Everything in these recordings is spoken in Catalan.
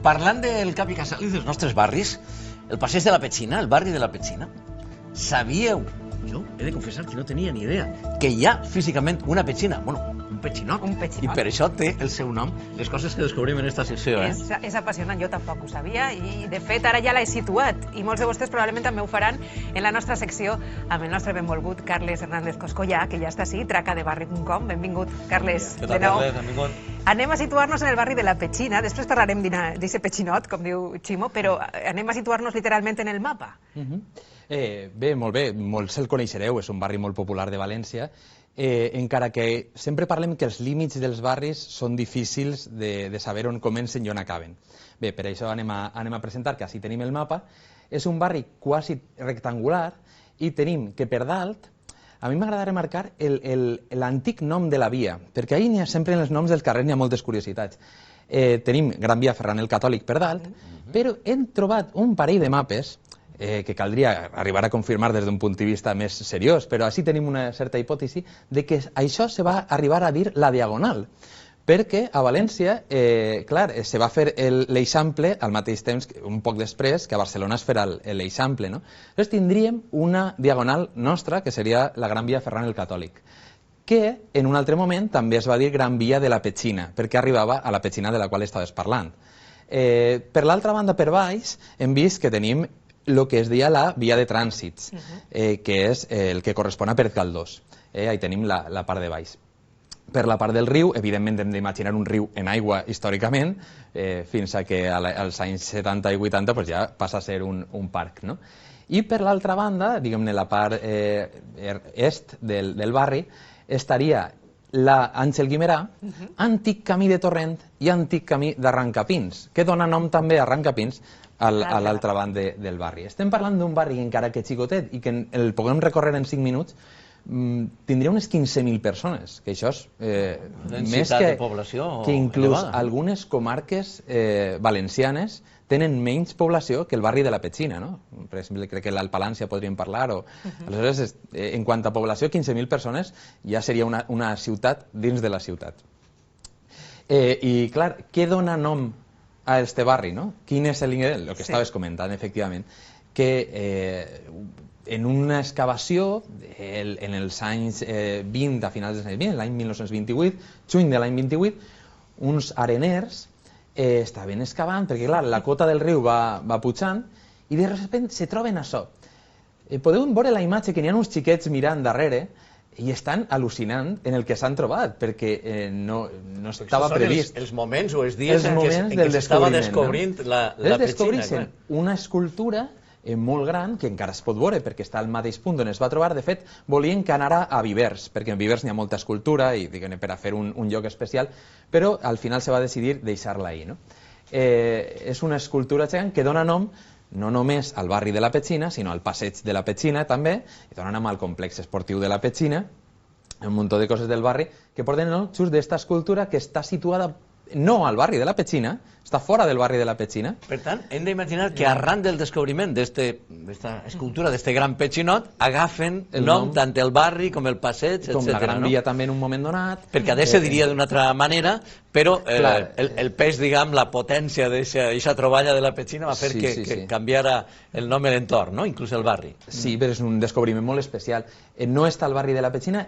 Parlant del Cap i Casal i dels nostres barris, el passeig de la Petxina, el barri de la Petxina, sabíeu, jo he de confessar que no tenia ni idea, que hi ha físicament una petxina, bueno, un petxinot, i per això té el seu nom, les coses que descobrim en esta secció. És apassionant, jo tampoc ho sabia, i de fet ara ja l'he situat, i molts de vostès probablement també ho faran en la nostra secció amb el nostre benvolgut Carles Hernández Coscollà, que ja està així, tracadebarri.com. Benvingut, Carles, de nou. Anem a situar-nos en el barri de la Petxina, després parlarem d'aquest petxinot, com diu Ximo, però anem a situar-nos literalment en el mapa. Bé, molt bé, molts el coneixereu, és un barri molt popular de València, encara que sempre parlem que els límits dels barris són difícils de saber on comencen i on acaben. Bé, per això anem a presentar que així tenim el mapa. És un barri quasi rectangular i tenim que per dalt, a mi m'agrada remarcar l'antic nom de la via, perquè ahir sempre en els noms dels carrers n'hi ha moltes curiositats. Tenim Gran Via Ferran el Catòlic per dalt, però hem trobat un parell de mapes que caldria arribar a confirmar des d'un punt de vista més seriós, però així tenim una certa hipòtesi de que això se va arribar a dir la Diagonal, perquè a València, clar, se va fer l'Eixample al mateix temps, un poc després, que a Barcelona es farà l'Eixample, no? Llavors tindríem una Diagonal nostra, que seria la Gran Via Ferran el Catòlic, que en un altre moment també es va dir Gran Via de la Petxina, perquè arribava a la Petxina de la qual estaves parlant. Per l'altra banda, per baix, hem vist que tenim el que es deia la via de trànsits, que és el que correspon a Pérez Galdós. Ahí tenim la part de baix. Per la part del riu, evidentment hem d'imaginar un riu en aigua històricament, fins a que als anys 70 i 80 ja passa a ser un parc. I per l'altra banda, diguem-ne la part est del barri, estaria l'Àngel Guimerà, antic camí de Torrent i antic camí d'Arrancapins, que dona nom també a Arrancapins a l'altra banda del barri. Estem parlant d'un barri encara que xicotet i que el puguem recórrer en 5 minuts, tindria unes 15.000 persones, que això és més que inclús algunes comarques valencianes tenen menys població que el barri de la Petxina, no? Per exemple, crec que l'Alpalància podríem parlar. Aleshores, en quant a població, 15.000 persones ja seria una ciutat dins de la ciutat. I, clar, què dona nom a este barri, no? Quin és l'ingredient? El que estaves comentant, efectivament, que en una excavació en els anys 20, a finals dels anys 20, l'any 1928, juny de l'any 28, uns areners estaven excavant, perquè clar, la cota del riu va pujant, i de sobte se troben això. Podeu veure la imatge que n'hi ha uns xiquets mirant darrere i estan al·lucinant en el que s'han trobat, perquè no estava previst. Els moments o els dies en què s'estava descobrint la Petxina. Descobreixen una escultura molt gran, que encara es pot veure perquè està al mateix punt on es va trobar. De fet, volien que anara a Vivers, perquè en Vivers n'hi ha molta escultura i per a fer un lloc especial, però al final se va decidir deixar-la ahir. És una escultura gegant que dona nom no només al barri de la Petxina, sinó al passeig de la Petxina també, i dona nom al complex esportiu de la Petxina, un munt de coses del barri que porten nom just d'esta escultura que està situada no al barri de la Petxina, està fora del barri de la Petxina. Per tant, hem d'imaginar que arran del descobriment d'esta escultura, d'este gran petxinot, agafen nom tant el barri com el passeig, etc. Com la Gran Via també en un moment donat. Perquè a se diria d'una altra manera, però el pes, diguem, la potència d'aquesta troballa de la Petxina va fer que canviara el nom i l'entorn, inclús el barri. Sí, però és un descobriment molt especial. No està al barri de la Petxina,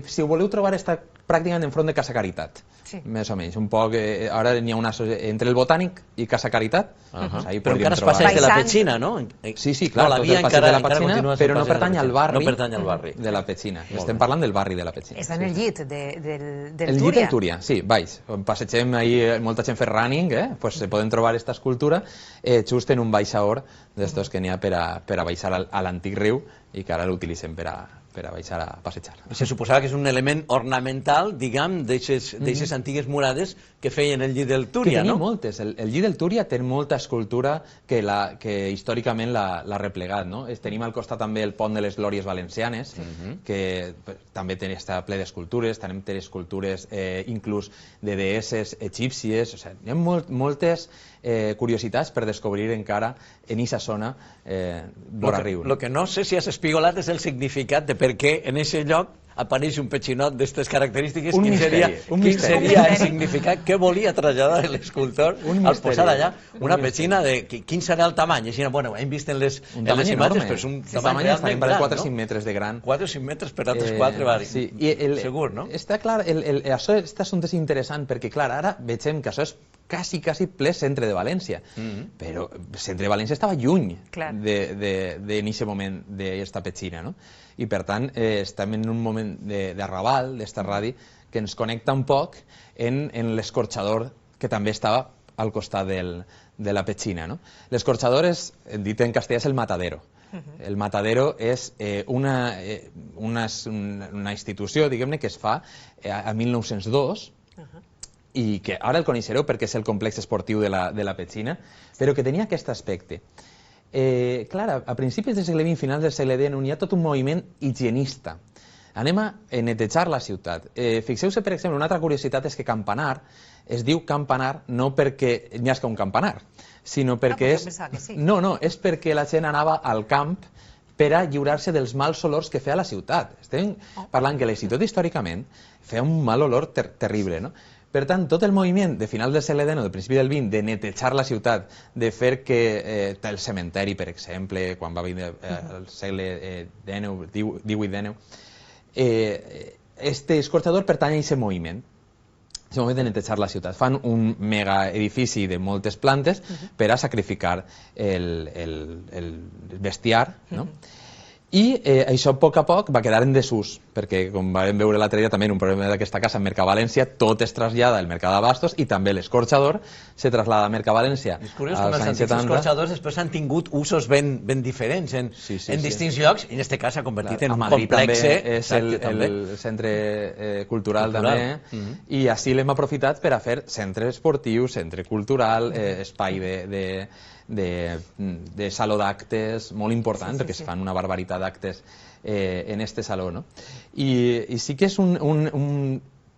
si ho voleu trobar està pràcticament enfront de Casa Caritat, més o menys. Un poc, ara n'hi ha una entre el Botànic i Casa Caritat. Però encara es passeig de la Petxina, no? Sí, clar, tot el passeig de la Petxina, però no pertany al barri de la Petxina. Estem parlant del barri de la Petxina. Està en el llit del Túria. El llit del Túria, sí, baix. Passegem ahir, molta gent fer running, se poden trobar aquesta escultura just en un baixador d'estos que n'hi ha per a baixar a l'antic riu i que ara l'utilitzem per a baixar a passejar. Se suposava que és un element ornamental, diguem, d'eixes antigues murades que feien el llit del Túria, no? Que tenia moltes. El llit del Túria té molta escultura que històricament l'ha replegat, no? Tenim al costat també el pont de les Glòries Valencianes, que també està ple d'escultures, tenim escultures inclús de deesses egípcies, hi ha moltes curiositats per descobrir encara en aquesta zona vora riu. El que no sé si has espigolat és el significat de per què en aquest lloc apareix un petxinot d'aquestes característiques, Un quin seria el significat, què volia traslladar l'escultor al posar allà una petxina de... Quin serà el tamany? Bueno, hem vist en les imatges, però és un tamany realment gran, 4 o 5 metres de gran. 4 o 5 metres per altres 4 barris. Segur, no? Està clar, aquest assumpte és interessant perquè, clar, ara veiem que això és quasi ple centre de València, però el centre de València estava lluny en aquest moment d'esta petxina, no? I per tant estem en un moment d'arrabal d'esta radi que ens connecta un poc en l'escorxador que també estava al costat de la petxina. L'escorxador, dit en castellà, és el matadero. El matadero és una institució, diguem-ne, que es fa a 1902 i que ara el coneixereu perquè és el complex esportiu de la petxina, però que tenia aquest aspecte. Clar, a principis del segle XX, finals del segle XIX, hi ha tot un moviment higienista. Anem a netejar la ciutat. Fixeu-se, per exemple, una altra curiositat és que Campanar es diu Campanar no perquè n'hi hagi un campanar, sinó perquè és perquè la gent anava al camp per a lliurar-se dels mals olors que feia la ciutat. Estem parlant que la ciutat històricament feia un mal olor terrible, no? Per tant, tot el moviment de final del segle XIX, del principi del XX, de netejar la ciutat, de fer que el cementeri, per exemple, quan va vindre el segle XVIII-XIX, este escorxador pertany a aquest moviment. És el moment de netejar la ciutat. Fan un mega edifici de moltes plantes per a sacrificar el bestiar, no? I això a poc va quedar en desús, perquè com vam veure l'altre dia també un problema d'aquesta casa en Mercavalència, tot es trasllada al Mercat d'Abastos i també l'escorxador se trasllada a Mercavalència. És curiós com els antics escorxadors després han tingut usos ben diferents en distints llocs, i en aquest cas s'ha convertit en un complex. És el centre cultural també, i així l'hem aprofitat per a fer centre esportiu, centre cultural, espai de saló d'actes molt important, perquè es fan una barbaritat d'actes en este saló, no? I sí que és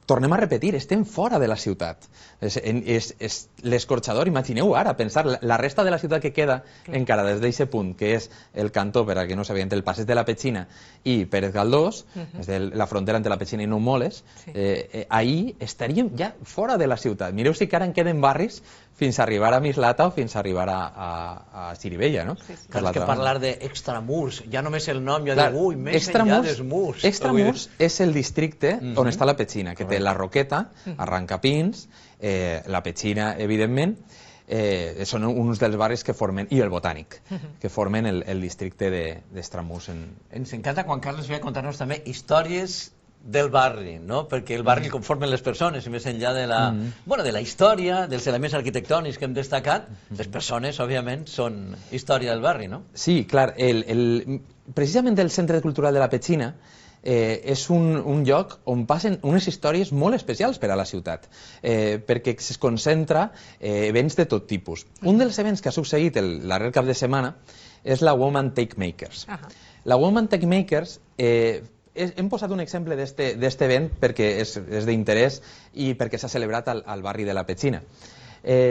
tornem a repetir, estem fora de la ciutat. És l'escorxador, imagineu ara, pensar, la resta de la ciutat que queda encara des d'aquest punt, que és el cantó, per a que no sabia, entre el Passeig de la Petxina i Pérez Galdós, és la frontera entre la Petxina i Nou Moles, ahir estaríem ja fora de la ciutat. Mireu si encara en queden barris fins a arribar a Mislata o fins a arribar a Xirivella, no? Cal que parlar d'extramurs, ja només el nom, ja diu, ui, més enllà dels murs. Extramurs és el districte on està la Petxina, que té la Roqueta, Arrancapins, la Petxina, evidentment, són uns dels barris que formen, i el Botànic, que formen el districte d'Extramurs. Ens encanta quan Carles ve a contar-nos també històries del barri, no? Perquè el barri el conformen les persones, i més enllà de la història, dels elements arquitectònics que hem destacat, les persones, òbviament, són història del barri, no? Sí, clar. Precisament el Centre Cultural de la Petxina és un lloc on passen unes històries molt especials per a la ciutat, perquè es concentra events de tot tipus. Un dels events que ha succeït el darrer cap de setmana és la Woman Take Makers. La Woman Take Makers hem posat un exemple d'aquest event perquè és d'interès i perquè s'ha celebrat al barri de la Petxina.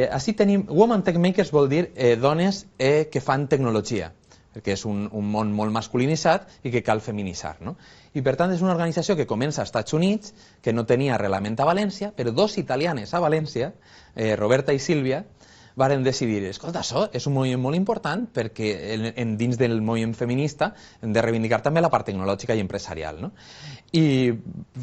Així tenim, Woman Tech Makers vol dir dones que fan tecnologia, perquè és un món molt masculinitzat i que cal feminitzar, no? I per tant és una organització que comença als Estats Units, que no tenia arrelament a València, però dos italianes a València, Roberta i Sílvia, varen decidir, escolta, això és un moviment molt important perquè dins del moviment feminista hem de reivindicar també la part tecnològica i empresarial, no? I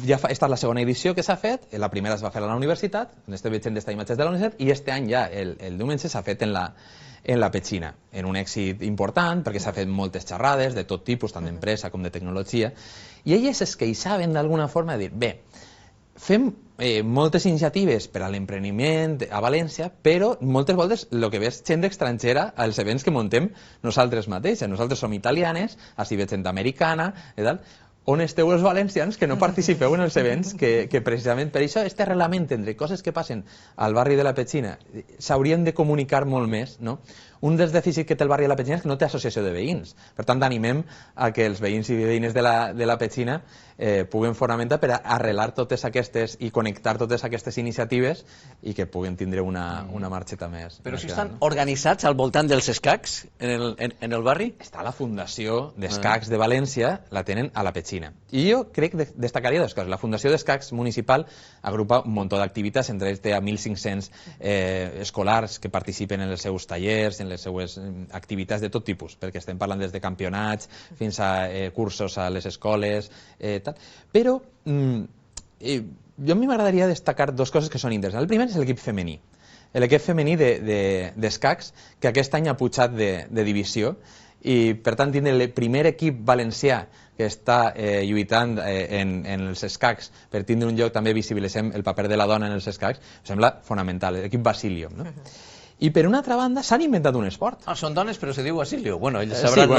ja esta és la segona edició que s'ha fet, la primera es va fer a la universitat, en este veig d'esta imatges de la universitat, i este any ja, el diumenge, s'ha fet en la Petxina, en un èxit important perquè s'ha fet moltes xerrades de tot tipus, tant d'empresa com de tecnologia, i elles es queixaven d'alguna forma de dir, bé, fem moltes iniciatives per a l'empreniment a València, però moltes voltes el que ve és gent estrangera als events que muntem nosaltres mateixes. Nosaltres som italianes, així ve gent americana, i tal. On esteu els valencians que no participeu en els events que precisament per això este arrelament entre coses que passen al barri de la Petxina s'haurien de comunicar molt més, no? Un dels dèficits que té el barri de la Petxina és que no té associació de veïns. Per tant, animem a que els veïns i veïnes de la Petxina puguen fonamentar per arrelar totes aquestes i connectar totes aquestes iniciatives i que puguen tindre una marxeta més. Però si estan organitzats al voltant dels escacs en el barri? Està la Fundació d'Escacs de València, la tenen a la Petxina. Petxina. I jo crec que destacaria dues coses. La Fundació d'Escacs Municipal agrupa un munt d'activitats, entre ells té 1.500 escolars que participen en els seus tallers, en les seues activitats de tot tipus, perquè estem parlant des de campionats fins a cursos a les escoles, tal. Però jo a mi m'agradaria destacar dues coses que són interessants. El primer és l'equip femení. L'equip femení d'escacs, que aquest any ha pujat de divisió, i per tant tindre el primer equip valencià que està lluitant en els escacs per tindre un lloc també visibilitzem el paper de la dona en els escacs, em sembla fonamental, l'equip Basilio, no? I per una altra banda s'han inventat un esport. Són dones però se diu Basilio. Bueno, ells sabran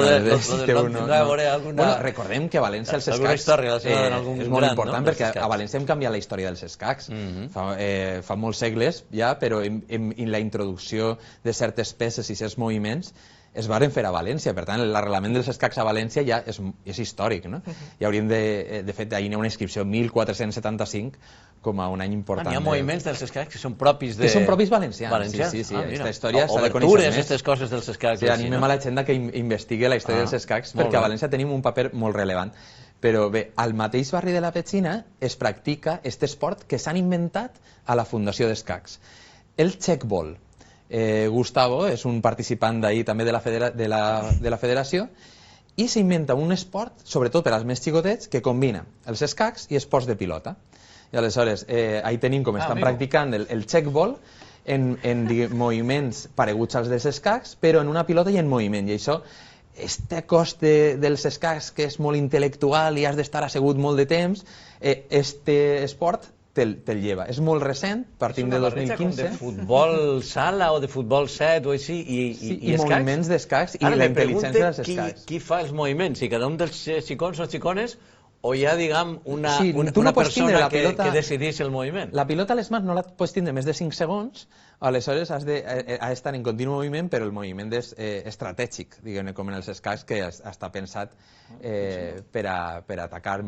recordem que a València els escacs és molt important perquè a València hem canviat la història dels escacs. Fa molts segles ja, però en la introducció de certes peces i certs moviments es varen fer a València, per tant l'arrelament dels escacs a València ja és històric, no? I hauríem de fet ahir hi ha una inscripció 1475 com a un any important. Hi ha moviments dels escacs que són propis de... Que són propis valencians, sí. Aquesta història s'ha de conèixer més. Aquestes coses dels escacs. Animem a la gent que investigui la història dels escacs, perquè a València tenim un paper molt rellevant. Però bé, al mateix barri de la Petxina es practica aquest esport que s'han inventat a la Fundació d'Escacs. El checkball. Gustavo és un participant d'ahir també de la federació i s'inventa un esport, sobretot per als més xicotets, que combina els escacs i esports de pilota. I aleshores, ahir tenim com estan practicant el checkball en moviments pareguts als dels escacs, però en una pilota i en moviment. I això, este cos dels escacs que és molt intel·lectual i has d'estar assegut molt de temps, este esport te'l lleva. És molt recent, partim de 2015. De futbol sala o de futbol set o així, i escacs? I moviments d'escacs i la intel·ligència dels escacs. Qui fa els moviments? Si cada un dels xicons o xicones o hi ha, diguem, una persona que decideix el moviment? La pilota a les mans no la pots tindre més de 5 segons, aleshores has d'estar en continu moviment, però el moviment és estratègic, diguem-ne, com en els escacs, que està pensat per atacar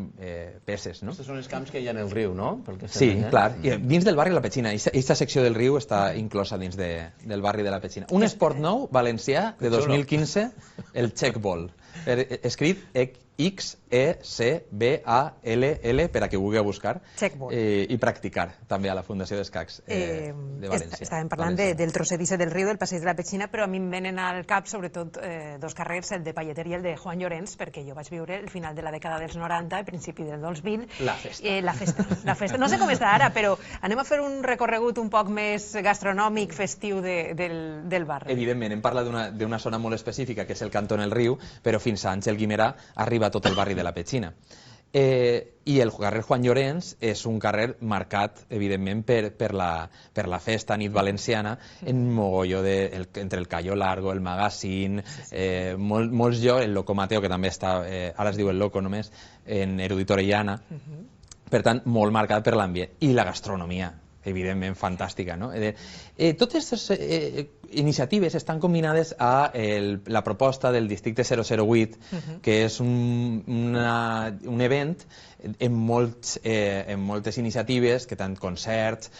peces, no? Aquests són els camps que hi ha en el riu, no? Sí, clar. Dins del barri de la Petxina, aquesta secció del riu està inclosa dins del barri de la Petxina. Un esport nou, valencià, de 2015, el checkball. Escrit X-E-C-B-A-L-L per a qui vulgui buscar i practicar també a la Fundació d'Escacs de València. Estàvem parlant del trossedissa del riu, del passeig de la Petxina, però a mi em venen al cap sobretot dos carrers, el de Palleter i el de Juan Llorens, perquè jo vaig viure el final de la dècada dels 90 i principi del 2000. La festa. La festa. No sé com està ara, però anem a fer un recorregut un poc més gastronòmic, festiu del barri. Evidentment, hem parlat d'una zona molt específica, que és el Cantó en el Riu, però fins a Àngel Guimerà arriba tot el barri de la Petxina. I el carrer Juan Llorens és un carrer marcat, evidentment, per la festa nit valenciana, en mogolló entre el Cayo Largo, el Magazín, molts llocs, el Loco Mateo, que també està, ara es diu el Loco només, en Erudit Orellana, per tant, molt marcat per l'ambient. I la gastronomia, evidentment fantàstica, no? Totes aquestes iniciatives estan combinades a la proposta del districte 008, que és un event amb moltes iniciatives, que tant concerts,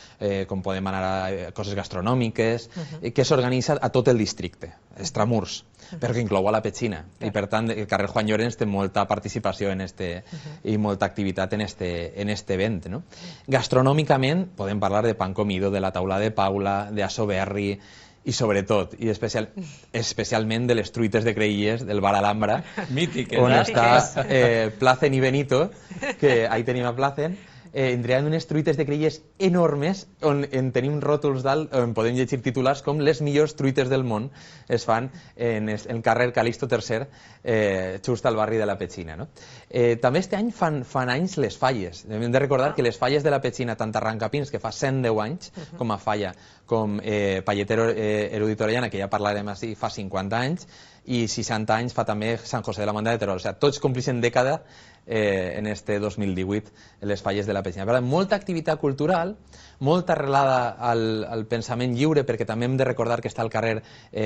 com podem anar a coses gastronòmiques, que s'organitza a tot el districte, extramurs, però que inclou a la Petxina. I per tant, el carrer Juan Llorens té molta participació i molta activitat en este event. Gastronòmicament podem parlar de pan comido, de la taula de Paula, de Asoberri, i sobretot, i especialment de les truites de Creixellers del bar Alhambra, on està Placen i Benito, que ahí tenim a Placen, entregan unes truites de Creixellers enormes, on tenim ròtols dalt on podem llegir titulars com les millors truites del món es fan en el carrer Calixto III, just al barri de la Petxina. També este any fan anys les falles. Hem de recordar que les falles de la Petxina, tant a Arrancapins, que fa 110 anys com a falla, com Palleter Erudit Orellana, que ja parlarem així, fa 50 anys, i 60 anys fa també Sant José de la Manda de Terol. O sigui, tots complixen dècada en este 2018 les falles de la Petxina. Per tant, molta activitat cultural, molta arrelada al pensament lliure, perquè també hem de recordar que està al carrer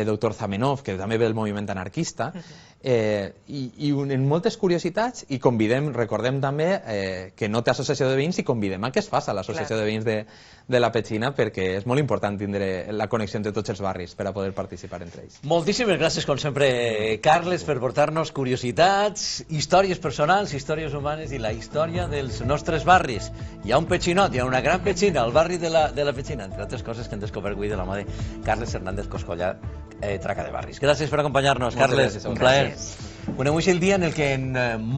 Doctor Zamenhof, que també ve del moviment anarquista, i en moltes curiositats, i recordem també que no té associació de veïns i convidem a que es faci l'associació de veïns de la Petxina, perquè és molt important tindre la connexió entre tots els barris per a poder participar entre ells. Moltíssimes gràcies, com sempre, Carles, per portar-nos curiositats, històries personals, històries humanes i la història dels nostres barris. Hi ha un petxinot, hi ha una gran petxina al barri de la Petxina, entre altres coses que hem descobert avui de la mà de Carles Hernández Coscolla, traca de barris. Gràcies per acompanyar-nos, Carles. gràcies a Un plaer. vosaltres. Avui és el dia en el que